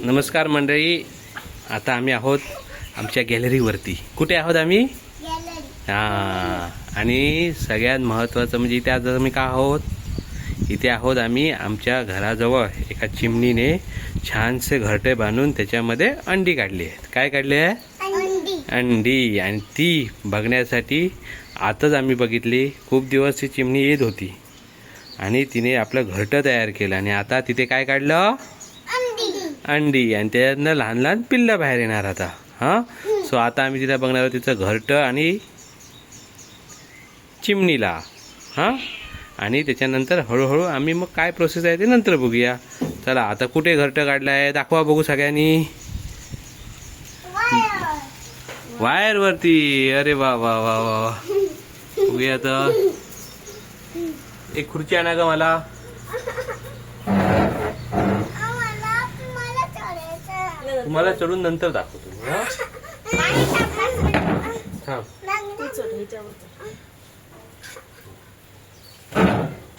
नमस्कार मंडळी, आता आम्ही आहोत आमच्या गॅलरीवरती. कुठे आहोत आम्ही? हां, आणि सगळ्यात महत्त्वाचं म्हणजे इथे आज आम्ही का आहोत? इथे आहोत आम्ही आमच्या घराजवळ एका चिमणीने छानसे घरटे बांधून त्याच्यामध्ये अंडी काढली आहेत. काय काढली आहे? अंडी. आणि ती बघण्यासाठी आताच आम्ही बघितली. खूप दिवस ती चिमणी येत होती आणि तिने आपलं घरटं तयार केलं आणि आता तिथे काय काढलं? अंडी. आणि त्याच्यातनं लहान लहान पिल्लं बाहेर येणार आता. हां, सो आता आम्ही तिला बघणार आहोत, तिचं घरटं आणि चिमणीला. हां, आणि त्याच्यानंतर हळूहळू आम्ही मग काय प्रोसेस आहे ते नंतर बघूया. चला, आता कुठे घरटं काढलं आहे दाखवा बघू सगळ्यांनी. वायरवरती. अरे वा वा वा वा वा. बघूया तर. एक खुर्ची आणा ग मला. तुम्हाला चढून नंतर दाखवतो.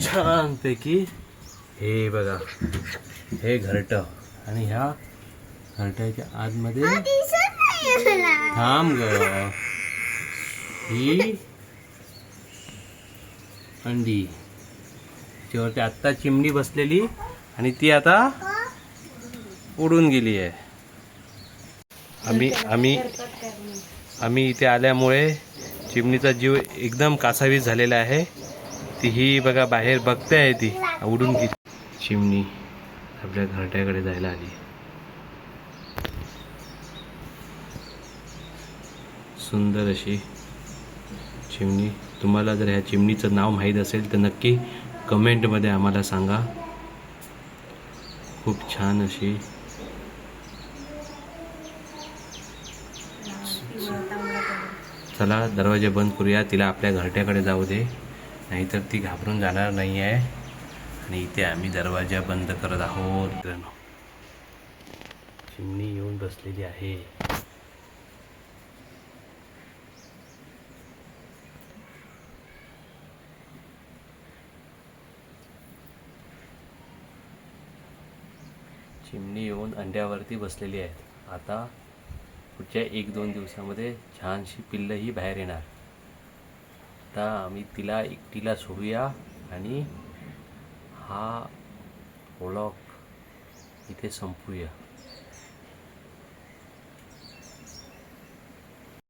छान पैकी हे बघा, हे घरटं. आणि ह्या घरट्याच्या आतमध्ये थांब ग, ही अंडी. त्याच्यावरती आत्ता चिमणी बसलेली आणि ती आता उडून गेली आहे. आम्ही इथे आल्यामुळे चिमणीचा जीव एकदम कासावीस झालेला आहे. ती ही बघा बाहेर बघते आहे, ती उडून गेली. चिमणी आपल्या घरट्याकडे जायला आली. सुंदर अशी चिमणी. तुम्हाला जर ह्या चिमणीचं नाव माहीत असेल तर नक्की कमेंटमध्ये आम्हाला सांगा. खूप छान अशी. चला, दरवाजे बंद करूया, तिला आपल्या घरट्याकडे जाऊ दे, नाहीतर ती घाबरून जाणार नाही आहे. आणि इथे आम्ही दरवाजा बंद करत आहोत. मित्रांनो, चिमणी येऊन बसलेली आहे. चिमणी येऊन अंड्यावरती बसलेली आहेत. आता पुढच्या 1-2 दिवसामध्ये छानशी पिल्लं ही बाहेर येणार. आता आम्ही तिला एकटीला सोडूया आणि हा व्लॉग इथे संपूया.